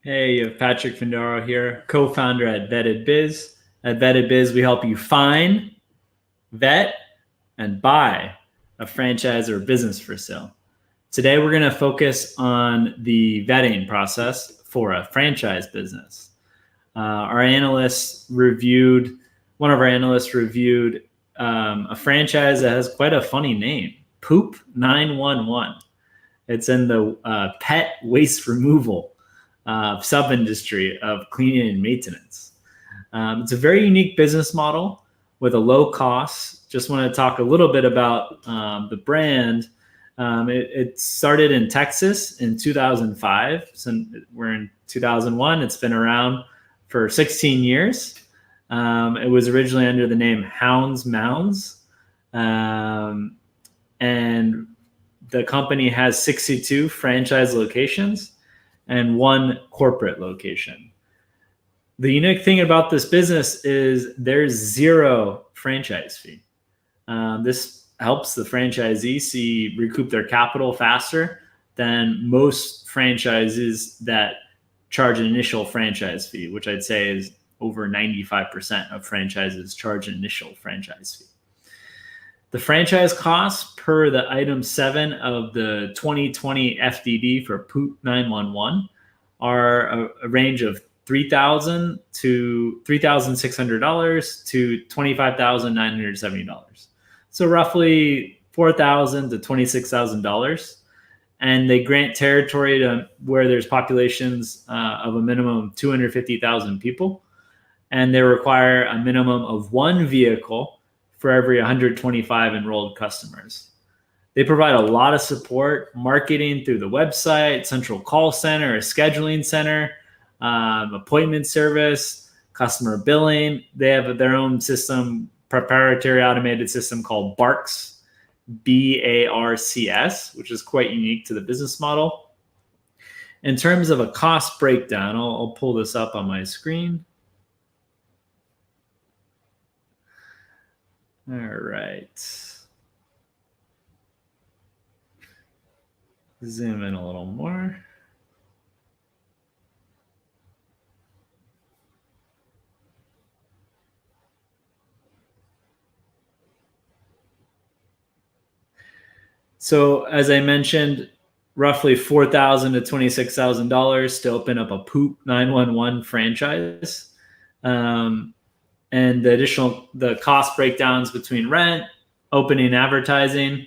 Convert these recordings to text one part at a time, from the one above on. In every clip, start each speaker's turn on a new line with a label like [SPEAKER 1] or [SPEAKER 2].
[SPEAKER 1] Hey, you have Patrick Findaro here, co-founder at Vetted Biz. At Vetted Biz, we help you find, vet, and buy a franchise or business for sale. Today, we're going to focus on the vetting process for a franchise business. One of our analysts reviewed a franchise that has quite a funny name, Poop 911. It's in the pet waste removal sub-industry of cleaning and maintenance. It's a very unique business model with a low cost. Just want to talk a little bit about the brand. It started in Texas in 2005. So we're in 2001. It's been around for 16 years. It was originally under the name Hounds Mounds. And the company has 62 franchise locations and one corporate location. The unique thing about this business is there's zero franchise fee. This helps the franchisee recoup their capital faster than most franchises that charge an initial franchise fee, which I'd say is over 95% of franchises charge an initial franchise fee. The franchise costs per the item 7 of the 2020 FDD for Poop 911 are a range of $3,000 to $3,600 to $25,970. So roughly $4,000 to $26,000. And they grant territory to where there's populations of a minimum of 250,000 people. And they require a minimum of one vehicle for every 125 enrolled customers. They provide a lot of support, marketing through the website, central call center, a scheduling center, appointment service, customer billing. They have their own system, proprietary automated system called BARCS, BARCS, which is quite unique to the business model. In terms of a cost breakdown, I'll pull this up on my screen. All right. Zoom in a little more. So as I mentioned, roughly $4,000 to $26,000 to open up a Poop 911 franchise. And the cost breakdowns between rent, opening, advertising.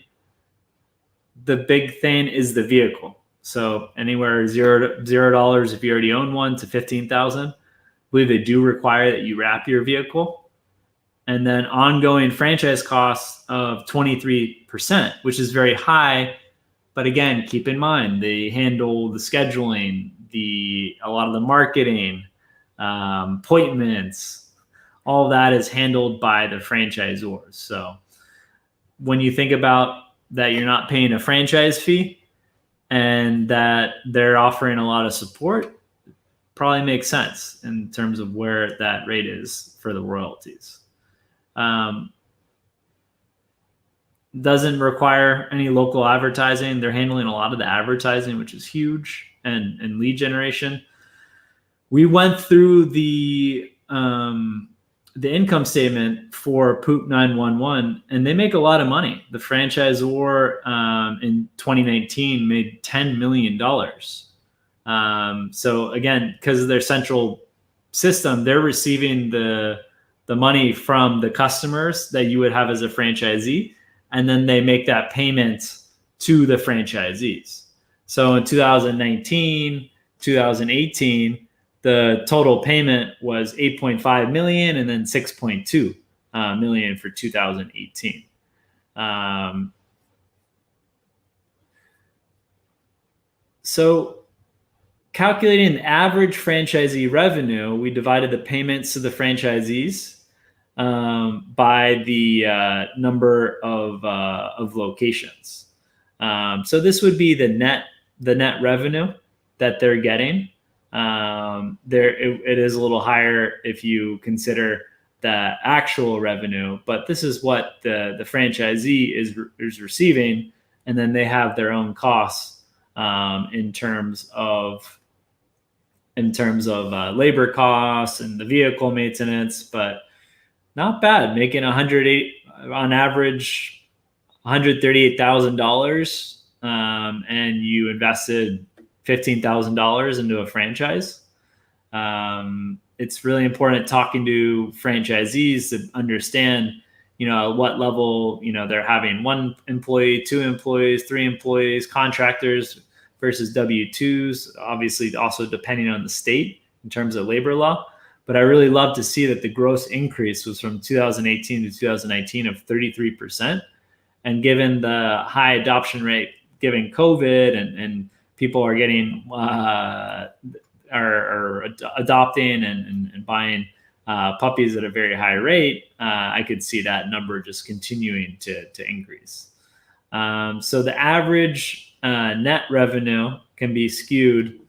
[SPEAKER 1] The big thing is the vehicle. So anywhere $0 if you already own one to $15,000. I believe they do require that you wrap your vehicle. And then ongoing franchise costs of 23%, which is very high. But again, keep in mind, they handle the scheduling, a lot of the marketing, appointments. All of that is handled by the franchisors. So when you think about that, you're not paying a franchise fee and that they're offering a lot of support, probably makes sense in terms of where that rate is for the royalties. Doesn't require any local advertising. They're handling a lot of the advertising, which is huge, and lead generation. We went through the income statement for Poop 911, and they make a lot of money. The franchisor in 2019 made $10 million. So again, because of their central system, they're receiving the money from the customers that you would have as a franchisee, and then they make that payment to the franchisees. So in 2019, 2018, the total payment was $8.5 million and then $6.2 million for 2018. So calculating the average franchisee revenue, we divided the payments to the franchisees by the number of locations. So this would be the net revenue that they're getting. It is a little higher if you consider the actual revenue, but this is what the franchisee is receiving, and then they have their own costs in terms of in terms of labor costs and the vehicle maintenance, but not bad. Making on average $138,000, and you invested $15,000 into a franchise. It's really important talking to franchisees to understand, what level, they're having 1 employee, 2 employees, 3 employees, contractors versus W-2s, obviously also depending on the state in terms of labor law. But I really love to see that the gross increase was from 2018 to 2019 of 33%. And given the high adoption rate, given COVID and people are getting, are adopting and buying puppies at a very high rate, I could see that number just continuing to increase. So the average net revenue can be skewed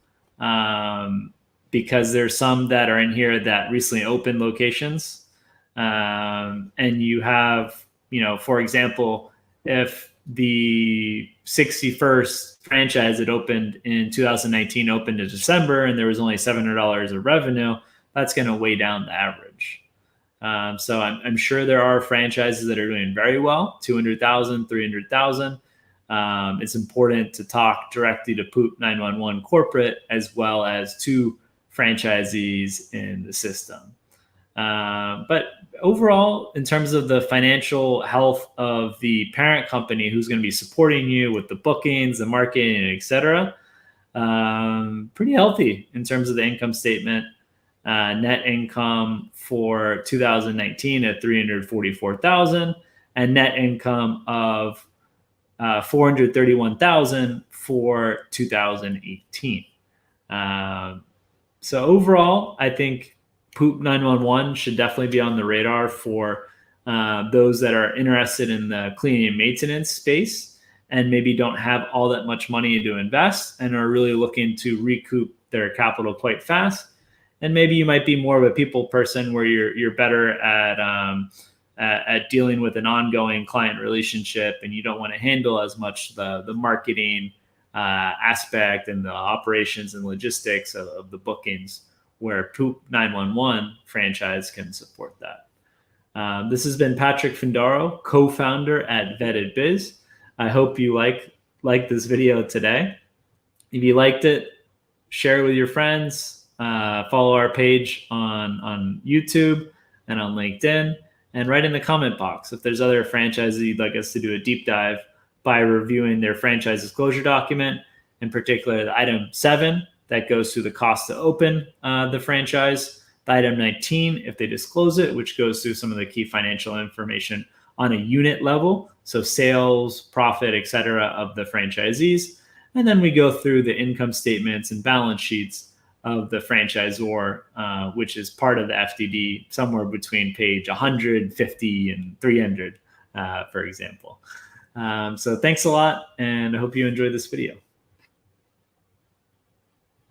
[SPEAKER 1] because there's some that are in here that recently opened locations. And you have, for example, if the 61st franchise that opened in 2019 opened in December and there was only $700 of revenue, that's going to weigh down the average. So I'm sure there are franchises that are doing very well, 200,000, 300,000. It's important to talk directly to Poop 911 corporate as well as to franchisees in the system. But overall, in terms of the financial health of the parent company who's going to be supporting you with the bookings, the marketing, et cetera, pretty healthy in terms of the income statement. Net income for 2019 at $344,000 and net income of $431,000 for 2018. So overall, I think Poop 911 should definitely be on the radar for those that are interested in the cleaning and maintenance space and maybe don't have all that much money to invest and are really looking to recoup their capital quite fast. And maybe you might be more of a people person where you're better at dealing with an ongoing client relationship and you don't want to handle as much the marketing aspect and the operations and logistics of the bookings, where Poop 911 franchise can support that. This has been Patrick Findaro, co-founder at Vetted Biz. I hope you like this video today. If you liked it, share it with your friends. Follow our page on YouTube and on LinkedIn, and write in the comment box if there's other franchises you'd like us to do a deep dive by reviewing their franchise disclosure document, in particular the item 7 that goes through the cost to open the franchise, the item 19 if they disclose it, which goes through some of the key financial information on a unit level, so sales, profit, et cetera, of the franchisees. And then we go through the income statements and balance sheets of the franchisor, which is part of the FDD, somewhere between page 150 and 300, for example. So thanks a lot, and I hope you enjoyed this video.